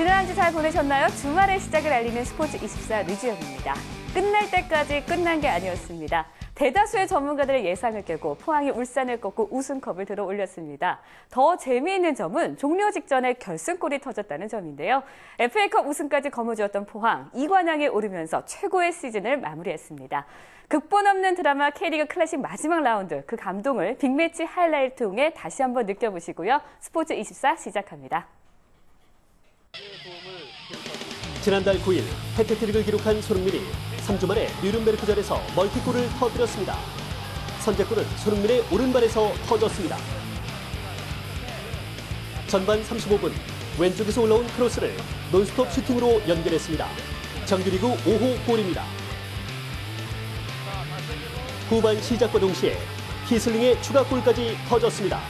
지난 한 주 잘 보내셨나요? 주말의 시작을 알리는 스포츠24 류지연입니다. 끝날 때까지 끝난 게 아니었습니다. 대다수의 전문가들의 예상을 깨고 포항이 울산을 꺾고 우승컵을 들어 올렸습니다. 더 재미있는 점은 종료 직전에 결승골이 터졌다는 점인데요. FA컵 우승까지 거머쥐었던 포항, 2관왕에 오르면서 최고의 시즌을 마무리했습니다. 극본 없는 드라마 K리그 클래식 마지막 라운드, 그 감동을 빅매치 하이라이트 통해 다시 한번 느껴보시고요. 스포츠24 시작합니다. 지난달 9일 해트트릭을 기록한 손흥민이 3주 만에 뉘른베르크전에서 멀티골을 터뜨렸습니다. 선제골은 손흥민의 오른발에서 터졌습니다. 전반 35분 왼쪽에서 올라온 크로스를 논스톱 슈팅으로 연결했습니다. 정규리그 5호 골입니다. 후반 시작과 동시에 키슬링의 추가골까지 터졌습니다.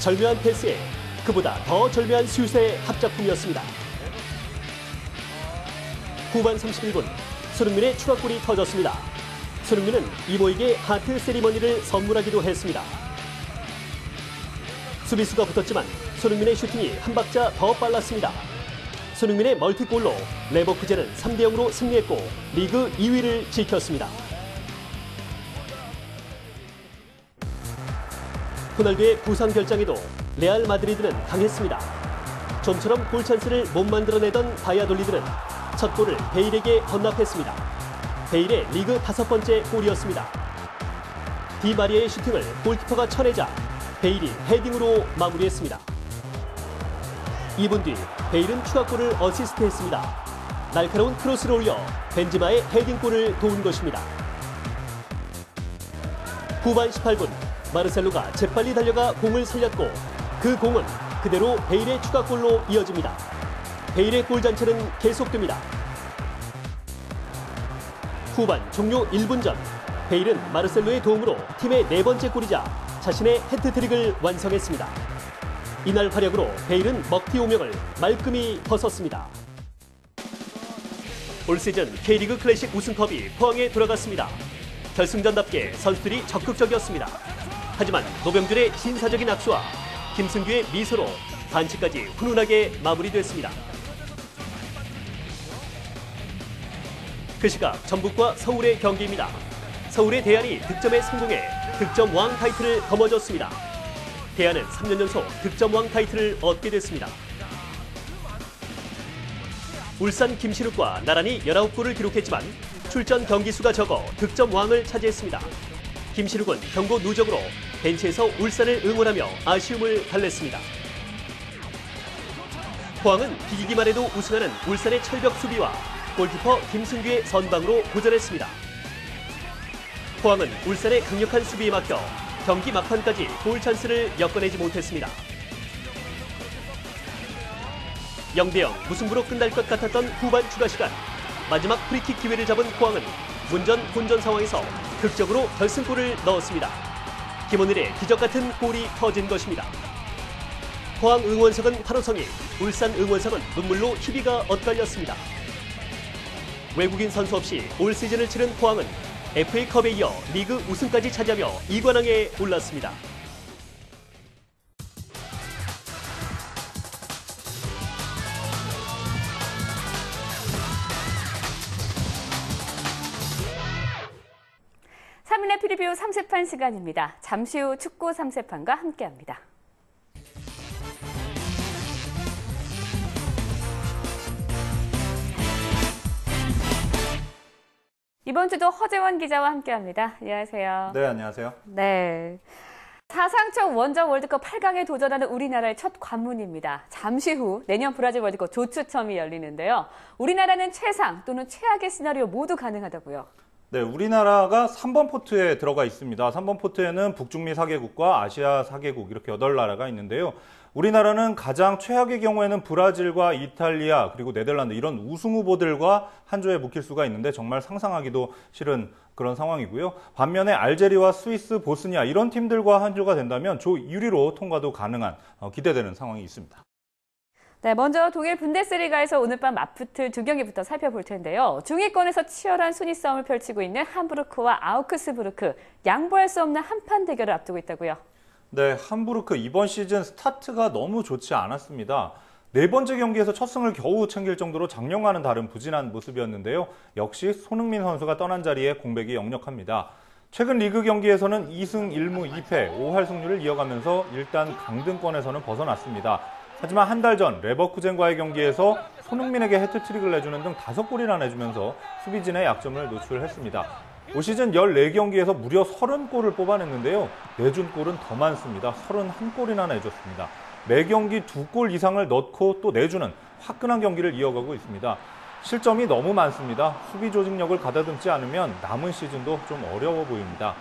절묘한 패스에 그보다 더 절묘한 슛의 합작품이었습니다. 후반 31분 손흥민의 추가골이 터졌습니다. 손흥민은 이모에게 하트 세리머니를 선물하기도 했습니다. 수비수가 붙었지만 손흥민의 슈팅이 한 박자 더 빨랐습니다. 손흥민의 멀티골로 레버쿠젠은 3대0으로 승리했고 리그 2위를 지켰습니다. 호날두의 부상 결장에도 레알 마드리드는 강했습니다. 좀처럼 골 찬스를 못 만들어내던 바이아돌리드는 첫 골을 베일에게 헌납했습니다. 베일의 리그 5번째 골이었습니다. 디마리아의 슈팅을 골키퍼가 쳐내자 베일이 헤딩으로 마무리했습니다. 2분 뒤 베일은 추가골을 어시스트했습니다. 날카로운 크로스를 올려 벤지마의 헤딩골을 도운 것입니다. 후반 18분 마르셀로가 재빨리 달려가 공을 살렸고 그 공은 그대로 베일의 추가골로 이어집니다. 베일의 골잔치는 계속됩니다. 후반 종료 1분 전 베일은 마르셀로의 도움으로 팀의 4번째 골이자 자신의 해트트릭을 완성했습니다. 이날 활약으로 베일은 먹튀 오명을 말끔히 벗었습니다. 올 시즌 K리그 클래식 우승컵이 포항에 돌아갔습니다. 결승전답게 선수들이 적극적이었습니다. 하지만 노병준의 신사적인 악수와 김승규의 미소로 반칙까지 훈훈하게 마무리됐습니다. 그 시각 전북과 서울의 경기입니다. 서울의 대안이 득점에 성공해 득점왕 타이틀을 거머쥐었습니다. 대안은 3년 연속 득점왕 타이틀을 얻게 됐습니다. 울산 김신욱과 나란히 19골을 기록했지만 출전 경기 수가 적어 득점왕을 차지했습니다. 김신욱은 경고 누적으로 벤치에서 울산을 응원하며 아쉬움을 달랬습니다. 포항은 비기기만 해도 우승하는 울산의 철벽 수비와 골키퍼 김승규의 선방으로 고전했습니다. 포항은 울산의 강력한 수비에 막혀 경기 막판까지 골 찬스를 엮어내지 못했습니다. 0대0 무승부로 끝날 것 같았던 후반 추가 시간, 마지막 프리킥 기회를 잡은 포항은 문전 혼전 상황에서 극적으로 결승골을 넣었습니다. 김원일의 기적같은 골이 터진 것입니다. 포항 응원석은 환호성이, 울산 응원석은 눈물로 희비가 엇갈렸습니다. 외국인 선수 없이 올 시즌을 치른 포항은 FA컵에 이어 리그 우승까지 차지하며 2관왕에 올랐습니다. 프리뷰 3세판 시간입니다. 잠시 후 축구 3세판과 함께합니다. 이번 주도 허재원 기자와 함께합니다. 안녕하세요. 네, 안녕하세요. 네. 사상 첫 원정 월드컵 8강에 도전하는 우리나라의 첫 관문입니다. 잠시 후 내년 브라질 월드컵 조추첨이 열리는데요. 우리나라는 최상 또는 최악의 시나리오 모두 가능하다고요. 네, 우리나라가 3번 포트에 들어가 있습니다. 3번 포트에는 북중미 4개국과 아시아 4개국 이렇게 8나라가 있는데요. 우리나라는 가장 최악의 경우에는 브라질과 이탈리아 그리고 네덜란드 이런 우승 후보들과 한 조에 묶일 수가 있는데 정말 상상하기도 싫은 그런 상황이고요. 반면에 알제리와 스위스, 보스니아 이런 팀들과 한 조가 된다면 조 1위로 통과도 가능한 기대되는 상황이 있습니다. 네, 먼저 독일 분데스리가에서 오늘 밤 맞붙을 두 경기부터 살펴볼 텐데요. 중위권에서 치열한 순위 싸움을 펼치고 있는 함부르크와 아우크스부르크, 양보할 수 없는 한판 대결을 앞두고 있다고요. 네, 함부르크 이번 시즌 스타트가 너무 좋지 않았습니다. 네 번째 경기에서 첫 승을 겨우 챙길 정도로 작년과는 다른 부진한 모습이었는데요. 역시 손흥민 선수가 떠난 자리에 공백이 역력합니다. 최근 리그 경기에서는 2승 1무 2패 5할 승률을 이어가면서 일단 강등권에서는 벗어났습니다. 하지만 한 달 전 레버쿠젠과의 경기에서 손흥민에게 해트트릭을 내주는 등 5골이나 내주면서 수비진의 약점을 노출했습니다. 올 시즌 14경기에서 무려 30골을 뽑아냈는데요. 내준 골은 더 많습니다. 31골이나 내줬습니다. 매 경기 2골 이상을 넣고 또 내주는 화끈한 경기를 이어가고 있습니다. 실점이 너무 많습니다. 수비 조직력을 가다듬지 않으면 남은 시즌도 좀 어려워 보입니다.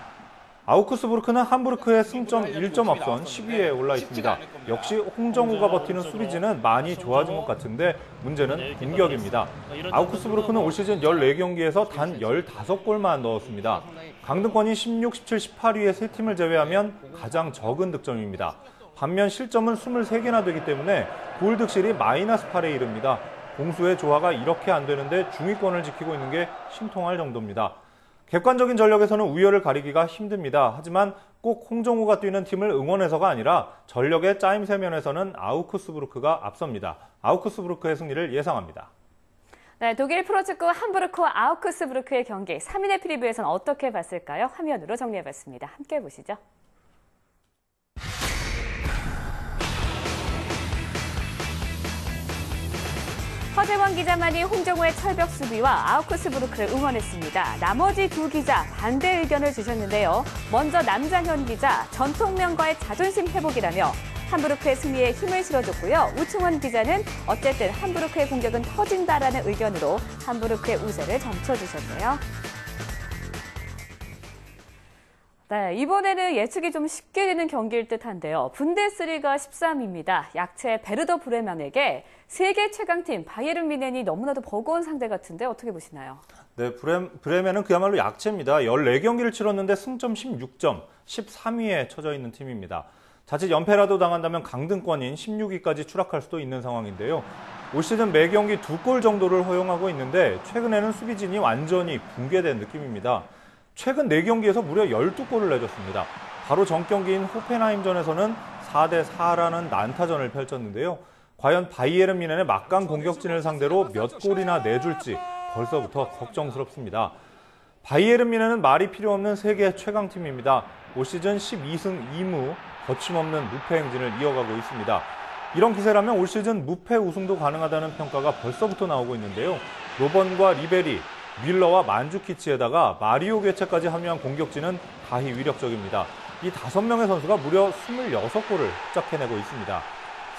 아우크스부르크는 함부르크의 승점 1점 앞선 10위에 올라 있습니다. 역시 홍정우가 버티는 수비진은 많이 좋아진 것 같은데 문제는 공격입니다. 아우크스부르크는 올 시즌 14경기에서 단 15골만 넣었습니다. 강등권이 16, 17, 18위의 세 팀을 제외하면 가장 적은 득점입니다. 반면 실점은 23개나 되기 때문에 골 득실이 마이너스 8에 이릅니다. 공수의 조화가 이렇게 안 되는데 중위권을 지키고 있는 게 심통할 정도입니다. 객관적인 전력에서는 우열을 가리기가 힘듭니다. 하지만 꼭 홍정우가 뛰는 팀을 응원해서가 아니라 전력의 짜임새 면에서는 아우크스부르크가 앞섭니다. 아우크스부르크의 승리를 예상합니다. 네, 독일 프로축구 함부르크와 아우크스부르크의 경기 3인의 프리뷰에서는 어떻게 봤을까요? 화면으로 정리해봤습니다. 함께 보시죠. 허재원 기자만이 홍정우의 철벽 수비와 아우크스부르크를 응원했습니다. 나머지 두 기자 반대 의견을 주셨는데요. 먼저 남장현 기자, 전통명과의 자존심 회복이라며 함부르크의 승리에 힘을 실어줬고요. 우충원 기자는 어쨌든 함부르크의 공격은 터진다라는 의견으로 함부르크의 우세를 점쳐주셨네요. 네, 이번에는 예측이 좀 쉽게 되는 경기일 듯한데요. 분데스리가 13위입니다. 약체 베르더 브레멘에게 세계 최강팀 바이에른 뮌헨이 너무나도 버거운 상대 같은데 어떻게 보시나요? 네, 브레멘은 그야말로 약체입니다. 14경기를 치렀는데 승점 16점, 13위에 처져 있는 팀입니다. 자칫 연패라도 당한다면 강등권인 16위까지 추락할 수도 있는 상황인데요. 올 시즌 매 경기 2골 정도를 허용하고 있는데 최근에는 수비진이 완전히 붕괴된 느낌입니다. 최근 4경기에서 무려 12골을 내줬습니다. 바로 전 경기인 호펜하임전에서는 4대4라는 난타전을 펼쳤는데요. 과연 바이에른 뮌헨의 막강 공격진을 상대로 몇 골이나 내줄지 벌써부터 걱정스럽습니다. 바이에른 뮌헨은 말이 필요 없는 세계 최강팀입니다. 올 시즌 12승 2무 거침없는 무패 행진을 이어가고 있습니다. 이런 기세라면 올 시즌 무패 우승도 가능하다는 평가가 벌써부터 나오고 있는데요. 로번과 리베리, 밀러와 만주키치에다가 마리오 괴체까지 합류한 공격진은 다히 위력적입니다. 이 5명의 선수가 무려 26골을 짝해내고 있습니다.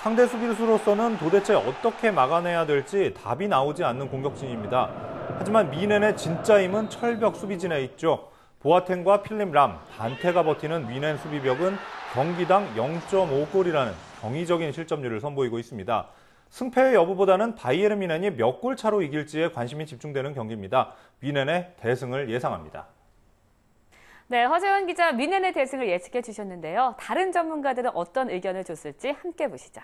상대 수비수로서는 도대체 어떻게 막아내야 될지 답이 나오지 않는 공격진입니다. 하지만 뮌헨의 진짜 힘은 철벽 수비진에 있죠. 보아탱과 필립 람, 단테가 버티는 뮌헨 수비벽은 경기당 0.5골이라는 경이적인 실점률을 선보이고 있습니다. 승패의 여부보다는 바이에른 뮌헨이 몇 골 차로 이길지에 관심이 집중되는 경기입니다. 뮌헨의 대승을 예상합니다. 네, 허재원 기자 뮌헨의 대승을 예측해 주셨는데요. 다른 전문가들은 어떤 의견을 줬을지 함께 보시죠.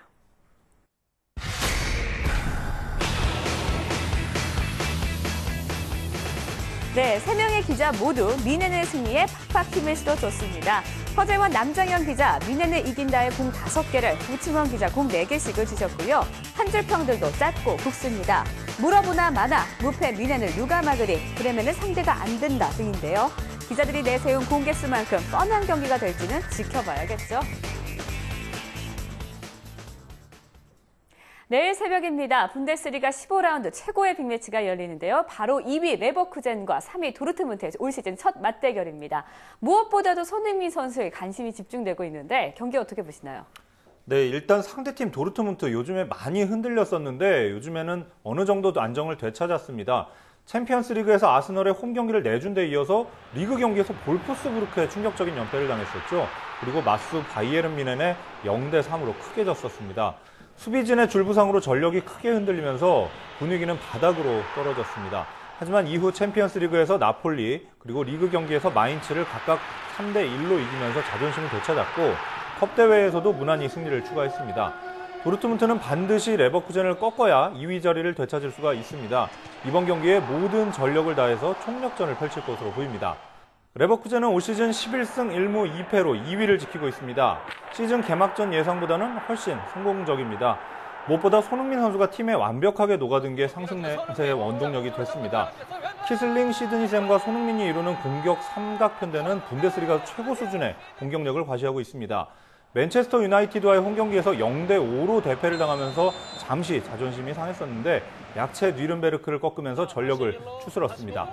네, 3명의 기자 모두 뮌헨의 승리에 팍팍 힘을 실어줬습니다. 허재원, 남장현 기자, 뮌헨을 이긴다에 공 5개를, 우충원 기자 공 4개씩을 주셨고요. 한 줄 평들도 짧고 굵습니다. 물어보나 마나, 무패 뮌헨을 누가 막으리, 브레멘은 상대가 안 된다 등인데요. 기자들이 내세운 공개수만큼 뻔한 경기가 될지는 지켜봐야겠죠. 내일 새벽입니다. 분데스리가 15라운드 최고의 빅매치가 열리는데요. 바로 2위 레버쿠젠과 3위 도르트문트의 올 시즌 첫 맞대결입니다. 무엇보다도 손흥민 선수에 관심이 집중되고 있는데 경기 어떻게 보시나요? 네, 일단 상대팀 도르트문트 요즘에 많이 흔들렸었는데 요즘에는 어느 정도 안정을 되찾았습니다. 챔피언스 리그에서 아스널의 홈 경기를 내준 데 이어서 리그 경기에서 볼프스부르크에 충격적인 연패를 당했었죠. 그리고 맞수 바이에른 뮌헨에 0대3으로 크게 졌었습니다. 수비진의 줄부상으로 전력이 크게 흔들리면서 분위기는 바닥으로 떨어졌습니다. 하지만 이후 챔피언스 리그에서 나폴리 그리고 리그 경기에서 마인츠를 각각 3대1로 이기면서 자존심을 되찾았고 컵 대회에서도 무난히 승리를 추가했습니다. 도르트문트는 반드시 레버쿠젠을 꺾어야 2위 자리를 되찾을 수가 있습니다. 이번 경기에 모든 전력을 다해서 총력전을 펼칠 것으로 보입니다. 레버쿠젠은 올 시즌 11승 1무 2패로 2위를 지키고 있습니다. 시즌 개막전 예상보다는 훨씬 성공적입니다. 무엇보다 손흥민 선수가 팀에 완벽하게 녹아든 게 상승세의 원동력이 됐습니다. 키슬링, 시드니샘과 손흥민이 이루는 공격 삼각편대는 분데스리가 최고 수준의 공격력을 과시하고 있습니다. 맨체스터 유나이티드와의 홈경기에서 0대5로 대패를 당하면서 잠시 자존심이 상했었는데 약체 뉘른베르크를 꺾으면서 전력을 추스렀습니다.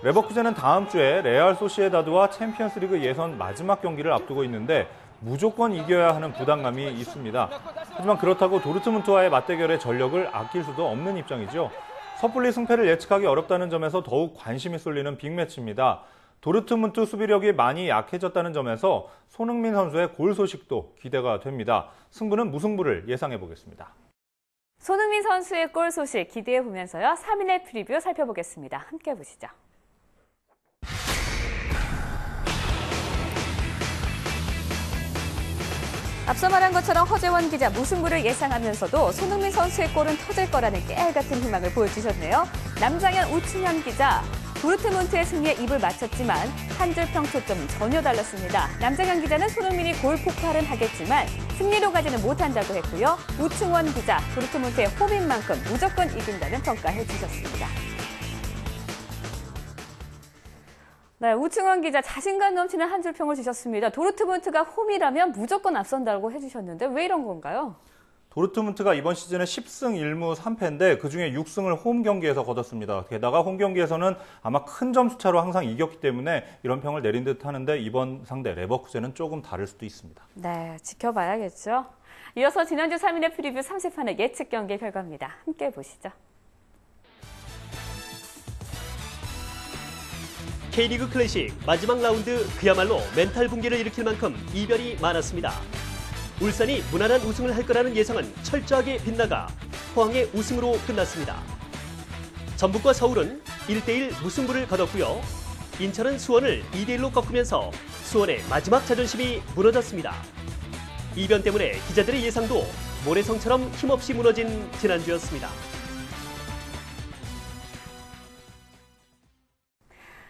레버쿠젠은 다음 주에 레알 소시에다드와 챔피언스리그 예선 마지막 경기를 앞두고 있는데 무조건 이겨야 하는 부담감이 있습니다. 하지만 그렇다고 도르트문트와의 맞대결에 전력을 아낄 수도 없는 입장이죠. 섣불리 승패를 예측하기 어렵다는 점에서 더욱 관심이 쏠리는 빅매치입니다. 도르트문트 수비력이 많이 약해졌다는 점에서 손흥민 선수의 골 소식도 기대가 됩니다. 승부는 무승부를 예상해 보겠습니다. 손흥민 선수의 골 소식 기대해 보면서요. 3인의 프리뷰 살펴보겠습니다. 함께 보시죠. 앞서 말한 것처럼 허재원 기자 무승부를 예상하면서도 손흥민 선수의 골은 터질 거라는 깨알같은 희망을 보여주셨네요. 남장현, 우춘현 기자, 도르트문트의 승리에 입을 맞췄지만 한 줄 평초점은 전혀 달랐습니다. 남장현 기자는 손흥민이 골 폭발은 하겠지만 승리로 가지는 못한다고 했고요. 우충원 기자, 도르트문트의 홈인 만큼 무조건 이긴다는 평가해 주셨습니다. 네, 우충원 기자 자신감 넘치는 한 줄 평을 주셨습니다. 도르트문트가 홈이라면 무조건 앞선다고 해주셨는데 왜 이런 건가요? 도르트문트가 이번 시즌에 10승 1무 3패인데 그중에 6승을 홈 경기에서 거뒀습니다. 게다가 홈 경기에서는 아마 큰 점수차로 항상 이겼기 때문에 이런 평을 내린 듯 하는데 이번 상대 레버쿠젠은 조금 다를 수도 있습니다. 네, 지켜봐야겠죠. 이어서 지난주 3인의 프리뷰 30판의 예측 경기 결과입니다. 함께 보시죠. K리그 클래식 마지막 라운드 그야말로 멘탈 붕괴를 일으킬 만큼 이변이 많았습니다. 울산이 무난한 우승을 할 거라는 예상은 철저하게 빗나가 포항의 우승으로 끝났습니다. 전북과 서울은 1대1 무승부를 거뒀고요. 인천은 수원을 2대1로 꺾으면서 수원의 마지막 자존심이 무너졌습니다. 이변 때문에 기자들의 예상도 모래성처럼 힘없이 무너진 지난주였습니다.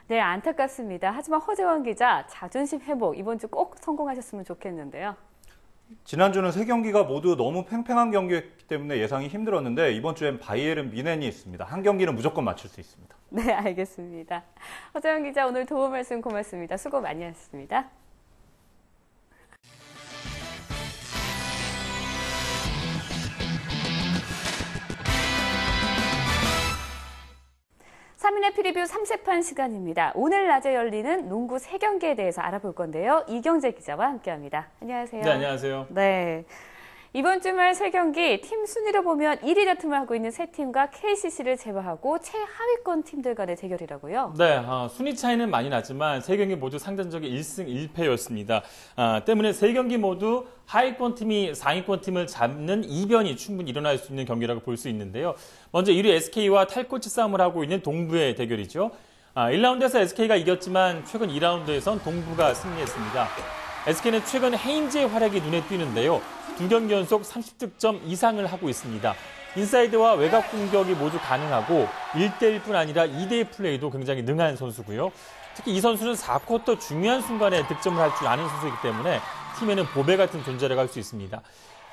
네, 안타깝습니다. 하지만 허재원 기자, 자존심 회복 이번 주 꼭 성공하셨으면 좋겠는데요. 지난주는 3경기가 모두 너무 팽팽한 경기였기 때문에 예상이 힘들었는데 이번 주엔 바이에른 뮌헨이 있습니다. 한 경기는 무조건 맞출 수 있습니다. 네, 알겠습니다. 허재원 기자 오늘 도움 말씀 고맙습니다. 수고 많이 하셨습니다. 삼인의 프리뷰 30판 시간입니다. 오늘 낮에 열리는 농구 3경기에 대해서 알아볼 건데요. 이경재 기자와 함께합니다. 안녕하세요. 네, 안녕하세요. 네. 이번 주말 3경기 팀 순위로 보면 1위 다툼을 하고 있는 세 팀과 KCC를 제외하고 최하위권 팀들 간의 대결이라고요? 네, 순위 차이는 많이 나지만 3경기 모두 상전적인 1승 1패였습니다. 때문에 3경기 모두 하위권 팀이 상위권 팀을 잡는 이변이 충분히 일어날 수 있는 경기라고 볼 수 있는데요. 먼저 1위 SK와 탈꼴찌 싸움을 하고 있는 동부의 대결이죠. 1라운드에서 SK가 이겼지만 최근 2라운드에선 동부가 승리했습니다. SK는 최근 헤인즈의 활약이 눈에 띄는데요. 2경기 연속 30득점 이상을 하고 있습니다. 인사이드와 외곽 공격이 모두 가능하고 1대1뿐 아니라 2대2 플레이도 굉장히 능한 선수고요. 특히 이 선수는 4쿼터 중요한 순간에 득점을 할 줄 아는 선수이기 때문에 팀에는 보배 같은 존재를 할 수 있습니다.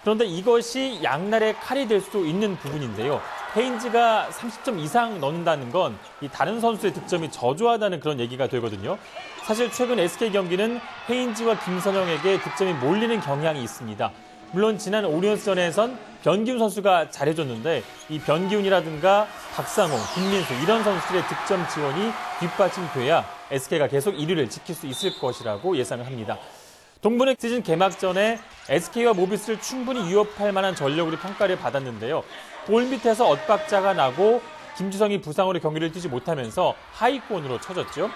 그런데 이것이 양날의 칼이 될 수도 있는 부분인데요. 헤인즈가 30점 이상 넣는다는 건 이 다른 선수의 득점이 저조하다는 그런 얘기가 되거든요. 사실 최근 SK 경기는 헤인즈와 김선영에게 득점이 몰리는 경향이 있습니다. 물론 지난 오리온스전에선 변기훈 선수가 잘해줬는데 이 변기훈이라든가 박상호, 김민수 이런 선수들의 득점 지원이 뒷받침돼야 SK가 계속 1위를 지킬 수 있을 것이라고 예상을 합니다. 동부는 시즌 개막 전에 SK와 모비스를 충분히 위협할 만한 전력으로 평가를 받았는데요. 골 밑에서 엇박자가 나고 김주성이 부상으로 경기를 뛰지 못하면서 하위권으로 쳐졌죠.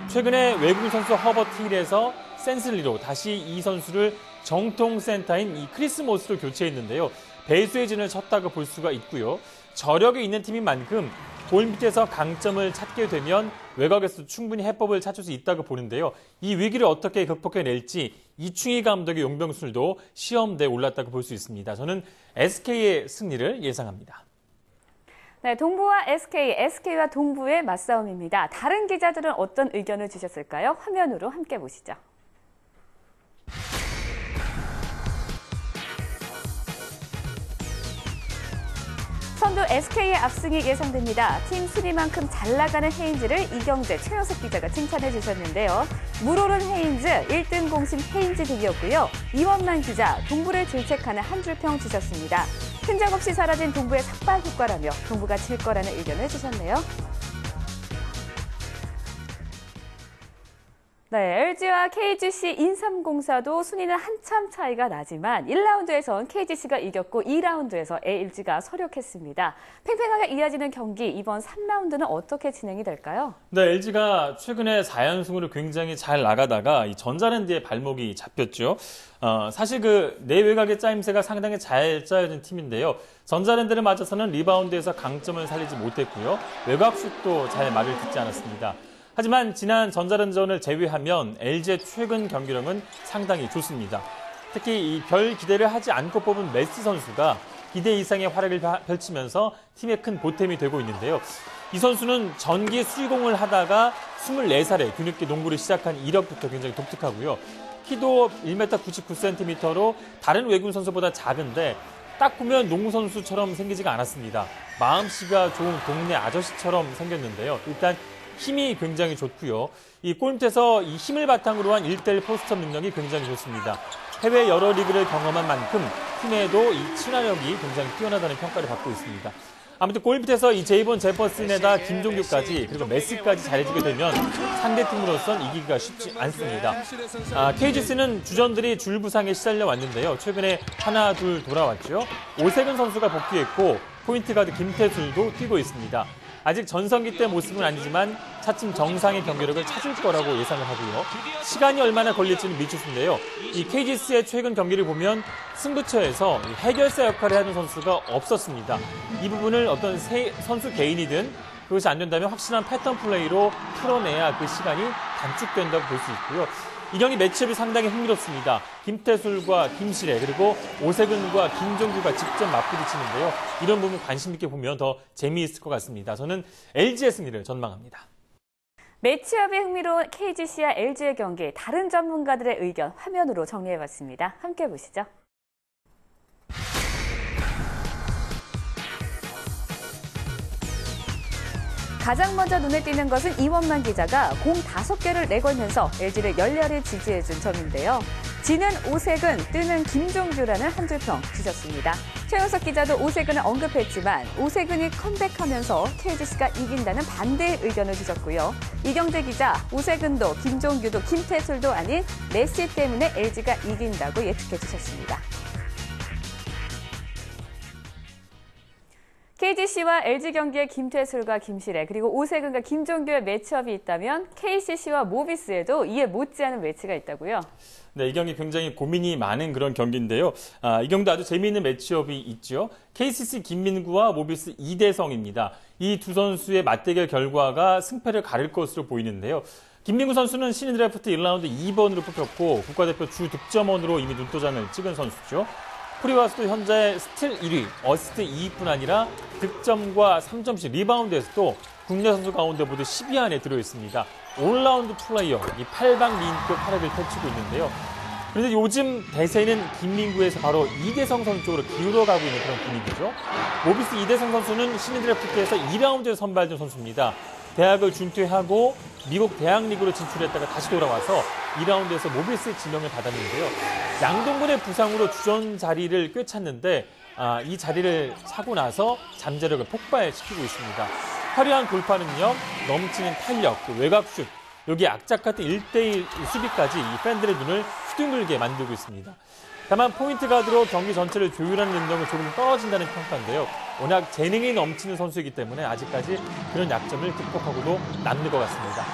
최근에 외국인 선수 허버트 힐에서 센슬리로 다시 이 선수를 정통 센터인 이 크리스 모스로 교체했는데요. 배수의 진을 쳤다고 볼 수가 있고요. 저력이 있는 팀인 만큼 골 밑에서 강점을 찾게 되면 외곽에서도 충분히 해법을 찾을 수 있다고 보는데요. 이 위기를 어떻게 극복해낼지 이충희 감독의 용병술도 시험대에 올랐다고 볼 수 있습니다. 저는 SK의 승리를 예상합니다. 네, 동부와 SK, SK와 동부의 맞싸움입니다. 다른 기자들은 어떤 의견을 주셨을까요? 화면으로 함께 보시죠. 선두 SK의 압승이 예상됩니다. 팀 순위만큼 잘 나가는 헤인즈를 이경재, 최영석 기자가 칭찬해 주셨는데요. 물오른 헤인즈, 1등 공신 헤인즈 득이었고요. 이원만 기자, 동부를 질책하는 한 줄 평 주셨습니다. 흔적 없이 사라진 동부의 삭발 효과라며 동부가 질 거라는 의견을 주셨네요. 네, LG와 KGC 인삼공사도 순위는 한참 차이가 나지만 1라운드에선 KGC가 이겼고 2라운드에서 LG가 서력했습니다. 팽팽하게 이어지는 경기, 이번 3라운드는 어떻게 진행이 될까요? 네, LG가 최근에 4연승으로 굉장히 잘 나가다가 이 전자랜드의 발목이 잡혔죠. 사실 그 내외곽의 짜임새가 상당히 잘 짜여진 팀인데요. 전자랜드를 맞아서는 리바운드에서 강점을 살리지 못했고요. 외곽슛도 잘 말을 듣지 않았습니다. 하지만 지난 전자랜드전을 제외하면 LG의 최근 경기력은 상당히 좋습니다. 특히 이 별 기대를 하지 않고 뽑은 메시 선수가 기대 이상의 활약을 펼치면서 팀의 큰 보탬이 되고 있는데요. 이 선수는 전기 수리공을 하다가 24살에 뒤늦게 농구를 시작한 이력부터 굉장히 독특하고요. 키도 1m 99cm로 다른 외국 선수보다 작은데 딱 보면 농구 선수처럼 생기지가 않았습니다. 마음씨가 좋은 동네 아저씨처럼 생겼는데요. 일단 힘이 굉장히 좋고요. 이 골밑에서 이 힘을 바탕으로 한 1대1 포스트업 능력이 굉장히 좋습니다. 해외 여러 리그를 경험한 만큼 팀에도 이 친화력이 굉장히 뛰어나다는 평가를 받고 있습니다. 아무튼 골밑에서 이 제이본 제퍼슨에다 김종규까지 그리고 메시까지 잘해주게 되면 상대팀으로선 이기기가 쉽지 않습니다. KGC는 주전들이 줄부상에 시달려 왔는데요. 최근에 하나, 둘 돌아왔죠. 오세근 선수가 복귀했고 포인트 가드 김태술도 뛰고 있습니다. 아직 전성기 때 모습은 아니지만 차츰 정상의 경기력을 찾을 거라고 예상을 하고요. 시간이 얼마나 걸릴지는 미지수인데요. 이 KGC의 최근 경기를 보면 승부처에서 해결사 역할을 하는 선수가 없었습니다. 이 부분을 어떤 선수 개인이든 그것이 안 된다면 확실한 패턴 플레이로 풀어내야 그 시간이 단축된다고 볼 수 있고요. 이 경기 매치업이 상당히 흥미롭습니다. 김태술과 김시래 그리고 오세근과 김종규가 직접 맞부딪히는데요. 이런 부분 관심 있게 보면 더 재미있을 것 같습니다. 저는 LG의 승리를 전망합니다. 매치업이 흥미로운 KGC와 LG의 경기, 다른 전문가들의 의견 화면으로 정리해봤습니다. 함께 보시죠. 가장 먼저 눈에 띄는 것은 이원만 기자가 공 5개를 내걸면서 LG를 열렬히 지지해준 점인데요. 지는 오세근, 뜨는 김종규라는 한 줄 평 주셨습니다. 최영석 기자도 오세근을 언급했지만 오세근이 컴백하면서 KGC가 이긴다는 반대의 의견을 주셨고요. 이경재 기자, 오세근도 김종규도 김태술도 아닌 메시 때문에 LG가 이긴다고 예측해 주셨습니다. KGC와 LG 경기에 김태술과 김시래 그리고 오세근과 김종규의 매치업이 있다면 KCC와 모비스에도 이에 못지않은 매치가 있다고요? 네, 이 경기 굉장히 고민이 많은 그런 경기인데요. 이 경기도 아주 재미있는 매치업이 있죠. KCC 김민구와 모비스 이대성입니다. 이 두 선수의 맞대결 결과가 승패를 가릴 것으로 보이는데요. 김민구 선수는 신인 드래프트 1라운드 2번으로 뽑혔고 국가대표 주 득점원으로 이미 눈도장을 찍은 선수죠. 프리와스도 현재 스틸 1위, 어시스트 2위뿐 아니라 득점과 3점씩 리바운드에서도 국내 선수 가운데 모두 10위 안에 들어있습니다. 올라운드 플레이어, 이 팔방미인급 활약을 펼치고 있는데요. 그런데 요즘 대세는 김민구에서 바로 이대성 선수 쪽으로 기울어가고 있는 그런 분위기죠. 모비스 이대성 선수는 신인 드래프트에서 2라운드에 선발된 선수입니다. 대학을 준퇴하고 미국 대학리그로 진출했다가 다시 돌아와서 2라운드에서 모비스 지명을 받았는데요. 양동근의 부상으로 주전 자리를 꿰찼는데 이 자리를 차고 나서 잠재력을 폭발시키고 있습니다. 화려한 돌파능력, 넘치는 탄력, 외곽슛, 여기 악착 같은 1대1 수비까지 이 팬들의 눈을 휘둥글게 만들고 있습니다. 다만 포인트 가드로 경기 전체를 조율하는 능력은 조금 떨어진다는 평가인데요. 워낙 재능이 넘치는 선수이기 때문에 아직까지 그런 약점을 극복하고도 남는 것 같습니다.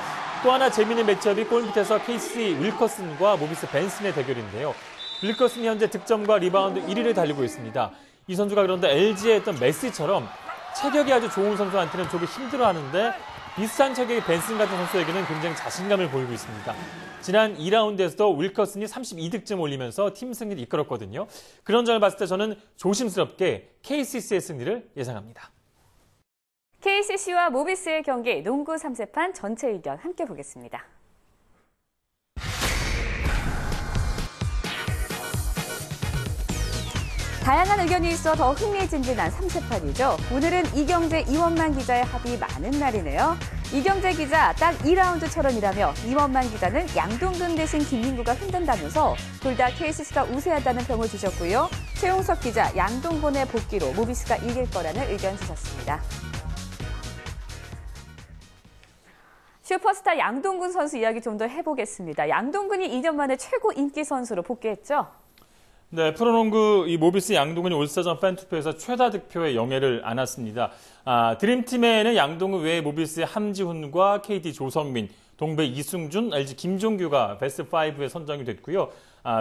또 하나 재미있는 매치업이 골밑에서 KC 윌커슨과 모비스 벤슨의 대결인데요. 윌커슨이 현재 득점과 리바운드 1위를 달리고 있습니다. 이 선수가 그런데 LG에 했던 메시처럼 체격이 아주 좋은 선수한테는 조금 힘들어하는데 비슷한 체격의 벤슨 같은 선수에게는 굉장히 자신감을 보이고 있습니다. 지난 2라운드에서도 윌커슨이 32득점 올리면서 팀 승리를 이끌었거든요. 그런 점을 봤을 때 저는 조심스럽게 KCC의 승리를 예상합니다. KCC와 모비스의 경기 농구 3세판 전체 의견 함께 보겠습니다. 다양한 의견이 있어 더 흥미진진한 3세판이죠. 오늘은 이경재, 이원만 기자의 합이 많은 날이네요. 이경재 기자 딱 2라운드처럼이라며 이원만 기자는 양동근 대신 김민구가 흔든다면서 둘 다 KCC가 우세하다는 평을 주셨고요. 최용석 기자 양동근의 복귀로 모비스가 이길 거라는 의견 주셨습니다. 슈퍼스타 양동근 선수 이야기 좀 더 해보겠습니다. 양동근이 2년 만에 최고 인기 선수로 복귀했죠? 네, 프로농구 이 모비스 양동근이 올스타전 팬투표에서 최다 득표에 영예를 안았습니다. 드림팀에는 양동근 외에 모비스의 함지훈과 KT 조성민, 동배 이승준, LG 김종규가 베스트 5에 선정이 됐고요.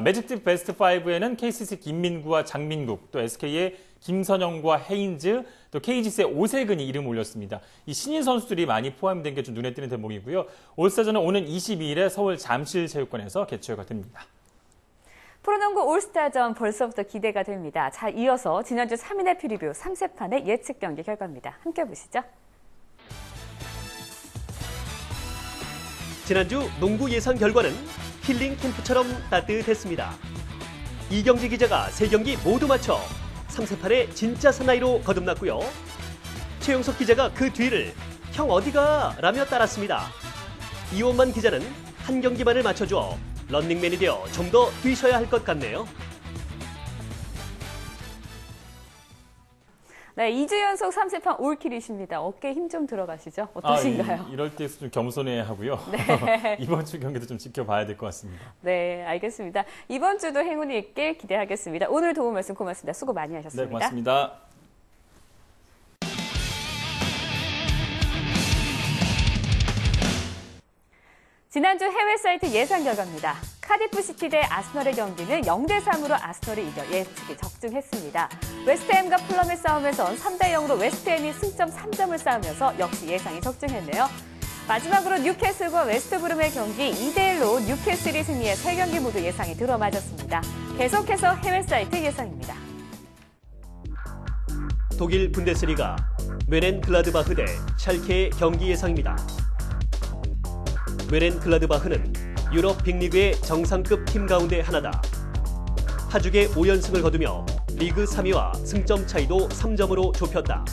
매직팀 베스트 5에는 KCC 김민구와 장민국, 또 SK의 김선영과 헤인즈, 또 KGC의 오세근이 이름 올렸습니다. 이 신인 선수들이 많이 포함된 게 좀 눈에 띄는 대목이고요. 올스타전은 오는 22일에 서울 잠실체육관에서 개최가 됩니다. 프로농구 올스타전 벌써부터 기대가 됩니다. 자, 이어서 지난주 3인의 프리뷰 3세판의 예측 경기 결과입니다. 함께 보시죠. 지난주 농구 예상 결과는 힐링 캠프처럼 따뜻했습니다. 이경재 기자가 3경기 모두 맞춰 3세판의 진짜 사나이로 거듭났고요. 최용석 기자가 그 뒤를 형 어디가? 라며 따랐습니다. 이원만 기자는 한 경기만을 맞춰주어 런닝맨이 되어 좀 더 뛰셔야 할 것 같네요. 네, 2주 연속 3세판 올킬이십니다. 어깨에 힘 좀 들어가시죠? 어떠신가요? 이럴 때 좀 겸손해야 하고요. 네. 이번 주 경기도 좀 지켜봐야 될 것 같습니다. 네, 알겠습니다. 이번 주도 행운이 있길 기대하겠습니다. 오늘 도움 말씀 고맙습니다. 수고 많이 하셨습니다. 네, 고맙습니다. 지난주 해외 사이트 예상 결과입니다. 카디프시티 대 아스널의 경기는 0대3으로 아스널이 이겨 예측이 적중했습니다. 웨스트햄과 풀럼의 싸움에선 3대0으로 웨스트햄이 승점 3점을 쌓으면서 역시 예상이 적중했네요. 마지막으로 뉴캐슬과 웨스트브룸의 경기 2대1로 뉴캐슬이 승리해 3경기 모두 예상이 들어맞았습니다. 계속해서 해외 사이트 예상입니다. 독일 분데스리가 뛸넨글라드바흐 대 샬케의 경기 예상입니다. 뛸넨글라드바흐는 유럽 빅리그의 정상급 팀 가운데 하나다. 파죽의 5연승을 거두며 리그 3위와 승점 차이도 3점으로 좁혔다.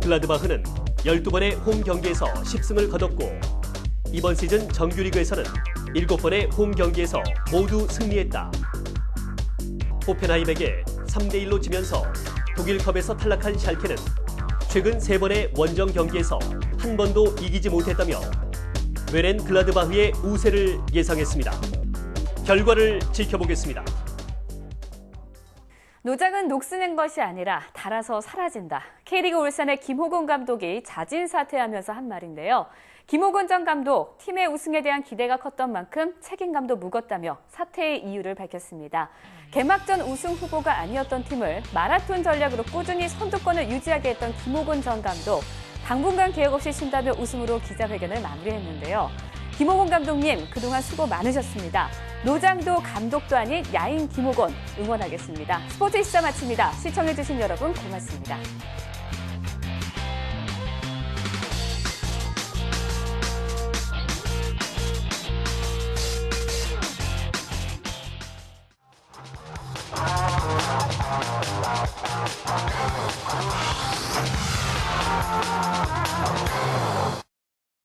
글라드바흐는 12번의 홈 경기에서 10승을 거뒀고 이번 시즌 정규리그에서는 7번의 홈 경기에서 모두 승리했다. 호펜하임에게 3대1로 지면서 독일컵에서 탈락한 샬케는 최근 3번의 원정 경기에서 한 번도 이기지 못했다며 뛸넨글라드바흐의 우세를 예상했습니다. 결과를 지켜보겠습니다. 노장은 녹슬는 것이 아니라 닳아서 사라진다. K리그 울산의 김호곤 감독이 자진 사퇴하면서 한 말인데요. 김호곤 전 감독, 팀의 우승에 대한 기대가 컸던 만큼 책임감도 무겁다며 사퇴의 이유를 밝혔습니다. 개막전 우승 후보가 아니었던 팀을 마라톤 전략으로 꾸준히 선두권을 유지하게 했던 김호곤 전 감독. 당분간 계획 없이 쉰다며 웃음으로 기자회견을 마무리했는데요. 김호곤 감독님, 그동안 수고 많으셨습니다. 노장도 감독도 아닌 야인 김호곤 응원하겠습니다. 스포츠 24 마칩니다. 시청해주신 여러분 고맙습니다.